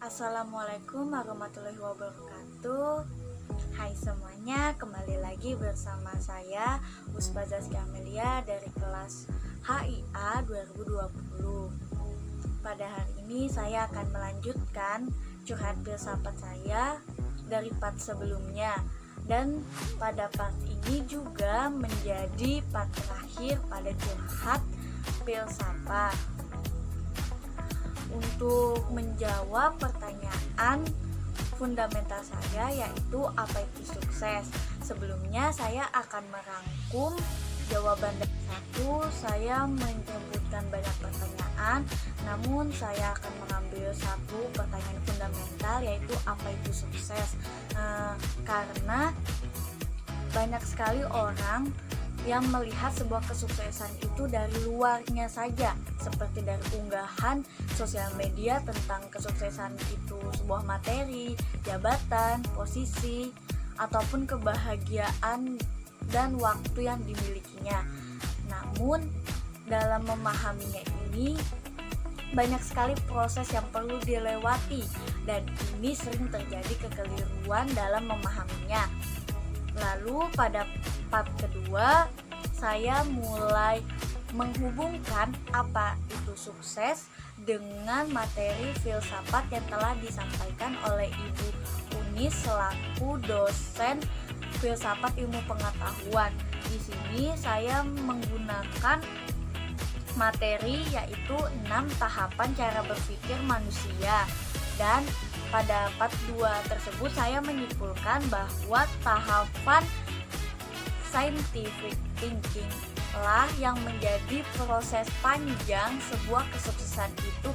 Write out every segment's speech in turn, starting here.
Assalamualaikum warahmatullahi wabarakatuh. Hai semuanya, kembali lagi bersama saya Ustazah Amelia dari kelas HIA 2020. Pada hari ini saya akan melanjutkan curhat filsafat saya dari part sebelumnya, dan pada part ini juga menjadi part terakhir pada curhat filsafat. Untuk menjawab pertanyaan fundamental saya, yaitu apa itu sukses, sebelumnya saya akan merangkum jawaban dari satu. Saya menyebutkan banyak pertanyaan, namun saya akan mengambil satu pertanyaan fundamental, yaitu apa itu sukses. Karena banyak sekali orang yang melihat sebuah kesuksesan itu dari luarnya saja, seperti dari unggahan sosial media tentang kesuksesan itu sebuah materi, jabatan, posisi, ataupun kebahagiaan dan waktu yang dimilikinya. Namun dalam memahaminya ini banyak sekali proses yang perlu dilewati, dan ini sering terjadi kekeliruan dalam memahaminya. Lalu pada part kedua, saya mulai menghubungkan apa itu sukses dengan materi filsafat yang telah disampaikan oleh Ibu Unis selaku dosen filsafat ilmu pengetahuan. Di sini saya menggunakan materi yaitu 6 tahapan cara berpikir manusia, dan pada part 2 tersebut saya menyimpulkan bahwa tahapan scientific thinking lah yang menjadi proses panjang sebuah kesuksesan itu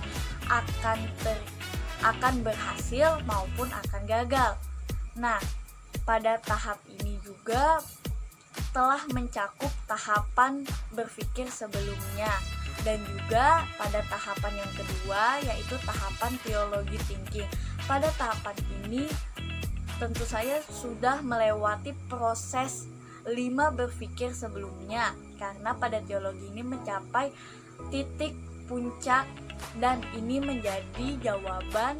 akan berhasil maupun akan gagal. Nah, pada tahap ini juga telah mencakup tahapan berpikir sebelumnya, dan juga pada tahapan yang kedua yaitu tahapan teologi thinking. Pada tahapan ini tentu saya sudah melewati proses 5 berpikir sebelumnya, karena pada teologi ini mencapai titik puncak, dan ini menjadi jawaban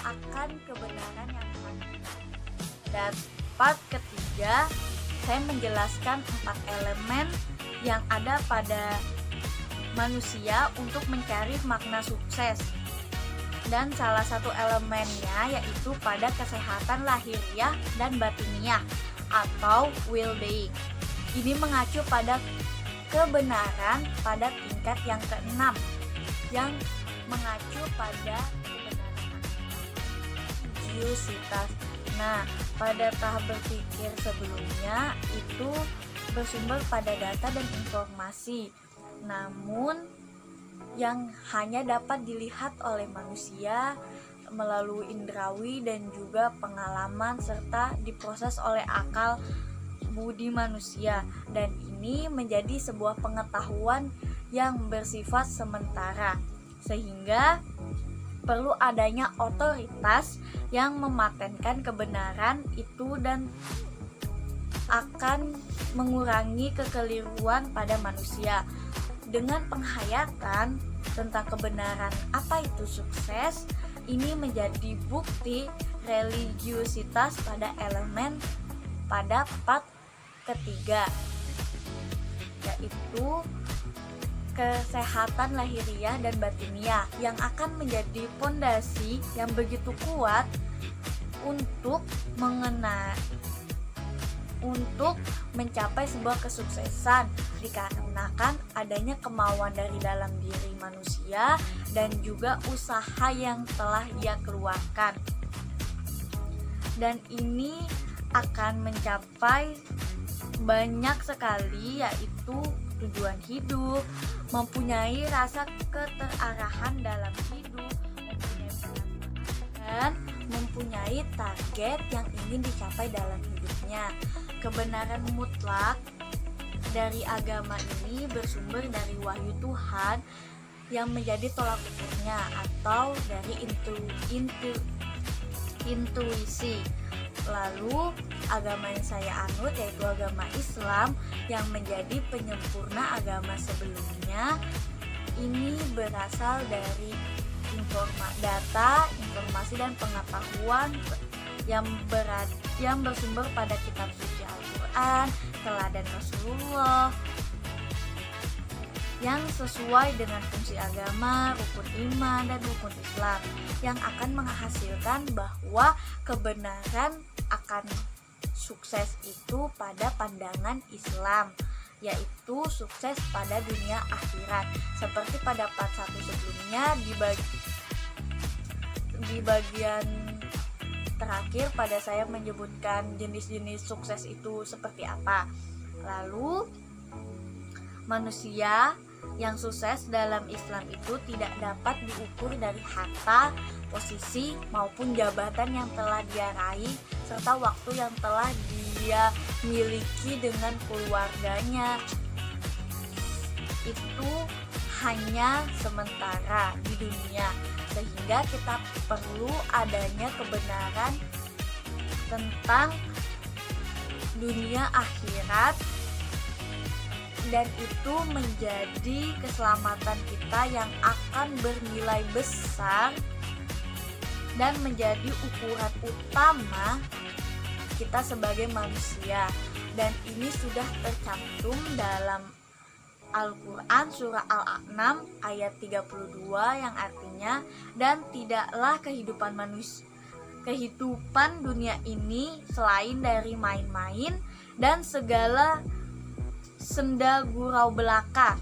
akan kebenaran yang hakiki. Dan part ketiga saya menjelaskan 4 elemen yang ada pada manusia untuk mencari makna sukses, dan salah satu elemennya yaitu pada kesehatan lahiriah dan batiniah atau well-being. Ini mengacu pada kebenaran pada tingkat yang ke-6, yang mengacu pada kebenaran religiusitas. Nah, pada tahap berpikir sebelumnya itu bersumber pada data dan informasi, namun yang hanya dapat dilihat oleh manusia melalui indrawi dan juga pengalaman, serta diproses oleh akal budi manusia, dan ini menjadi sebuah pengetahuan yang bersifat sementara, sehingga perlu adanya otoritas yang mematenkan kebenaran itu dan akan mengurangi kekeliruan pada manusia. Dengan penghayatan tentang kebenaran apa itu sukses, ini menjadi bukti religiusitas pada elemen pada part ketiga, yaitu kesehatan lahiriah dan batiniah, yang akan menjadi fondasi yang begitu kuat untuk mencapai sebuah kesuksesan, dikarenakan adanya kemauan dari dalam diri manusia dan juga usaha yang telah ia keluarkan, dan ini akan mencapai banyak sekali, yaitu tujuan hidup, mempunyai rasa keterarahan dalam hidup, mempunyai perasaan, dan mempunyai target yang ingin dicapai dalam hidupnya. Kebenaran mutlak dari agama ini bersumber dari wahyu Tuhan yang menjadi tolak ukurnya, atau dari intuisi. Lalu agama yang saya anut yaitu agama Islam yang menjadi penyempurna agama sebelumnya, ini berasal dari data, informasi dan pengetahuan yang bersumber pada kitab suci Al-Quran, teladan Rasulullah, yang sesuai dengan fungsi agama, rukun iman, dan rukun Islam, yang akan menghasilkan bahwa kebenaran akan sukses itu pada pandangan Islam, yaitu sukses pada dunia akhirat. Seperti pada part 1 sebelumnya, di bagian terakhir pada saya menyebutkan jenis-jenis sukses itu seperti apa. Lalu manusia yang sukses dalam Islam itu tidak dapat diukur dari harta, posisi maupun jabatan yang telah dia raih serta waktu yang telah dia miliki dengan keluarganya. Itu hanya sementara di dunia, sehingga kita perlu adanya kebenaran tentang dunia akhirat, dan itu menjadi keselamatan kita yang akan bernilai besar dan menjadi ukuran utama kita sebagai manusia. Dan ini sudah tercantum dalam Al-Quran surah Al-An'am ayat 32 yang artinya, dan tidaklah kehidupan dunia ini selain dari main-main dan segala senda gurau belaka,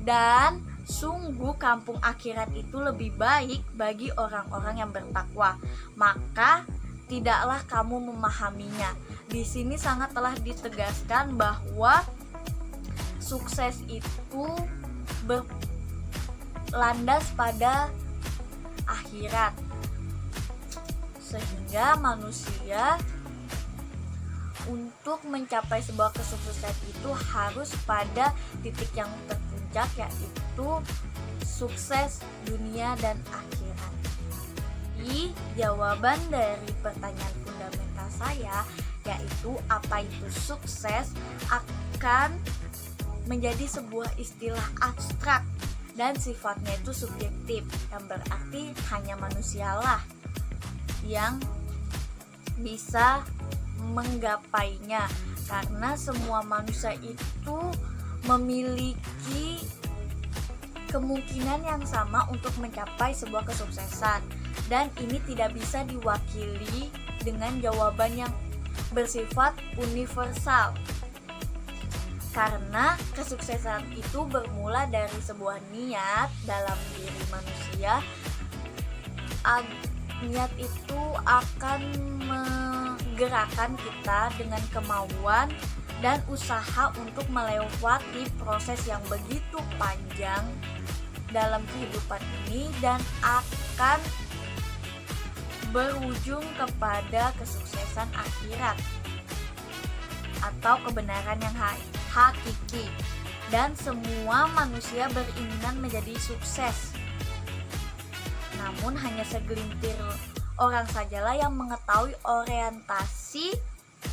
dan sungguh kampung akhirat itu lebih baik bagi orang-orang yang bertakwa, maka tidaklah kamu memahaminya. Di sini sangat telah ditegaskan bahwa sukses itu berlandas pada akhirat, sehingga manusia untuk mencapai sebuah kesuksesan itu harus pada titik yang terpuncak, yaitu sukses dunia dan akhirat. Jadi jawaban dari pertanyaan fundamental saya, yaitu apa itu sukses, akan menjadi sebuah istilah abstrak dan sifatnya itu subjektif, yang berarti hanya manusialah yang bisa menggapainya, karena semua manusia itu memiliki kemungkinan yang sama untuk mencapai sebuah kesuksesan, dan ini tidak bisa diwakili dengan jawaban yang bersifat universal, karena kesuksesan itu bermula dari sebuah niat dalam diri manusia. Niat itu akan menggerakkan kita dengan kemauan dan usaha untuk melewati proses yang begitu panjang dalam kehidupan ini, dan akan berujung kepada kesuksesan akhirat atau kebenaran yang hakiki. Dan semua manusia beringinan menjadi sukses, namun hanya segelintir orang sajalah yang mengetahui orientasi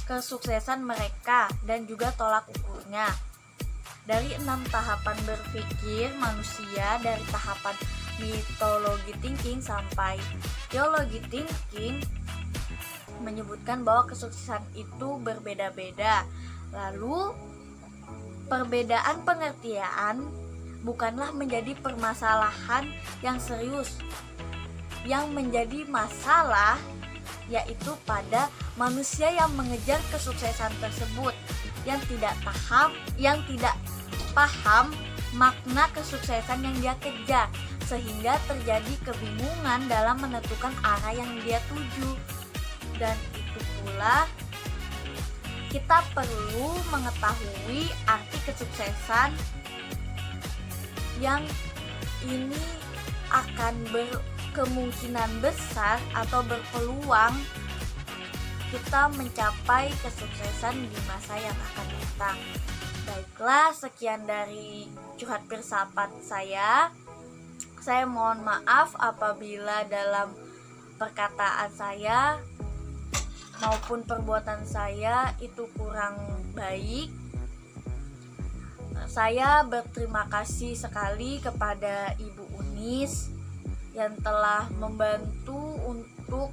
kesuksesan mereka dan juga tolak ukurnya. Dari 6 tahapan berpikir manusia, dari tahapan mythology thinking sampai theology thinking, menyebutkan bahwa kesuksesan itu berbeda-beda. Lalu perbedaan pengertian bukanlah menjadi permasalahan yang serius. Yang menjadi masalah yaitu pada manusia yang mengejar kesuksesan tersebut, yang tidak paham makna kesuksesan yang dia kejar, sehingga terjadi kebingungan dalam menentukan arah yang dia tuju. Dan itu pula kita perlu mengetahui arti kesuksesan yang ini akan berkemungkinan besar atau berpeluang kita mencapai kesuksesan di masa yang akan datang. Baiklah, sekian dari curhat filsafat saya. Saya mohon maaf apabila dalam perkataan saya maupun perbuatan saya itu kurang baik. Saya berterima kasih sekali kepada Ibu Unis yang telah membantu untuk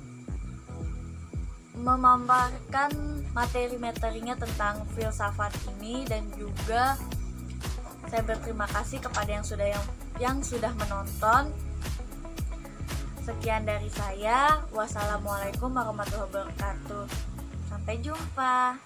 memaparkan materi-materinya tentang filsafat ini, dan juga saya berterima kasih kepada yang sudah menonton. Sekian dari saya. Wassalamualaikum warahmatullahi wabarakatuh. Sampai jumpa.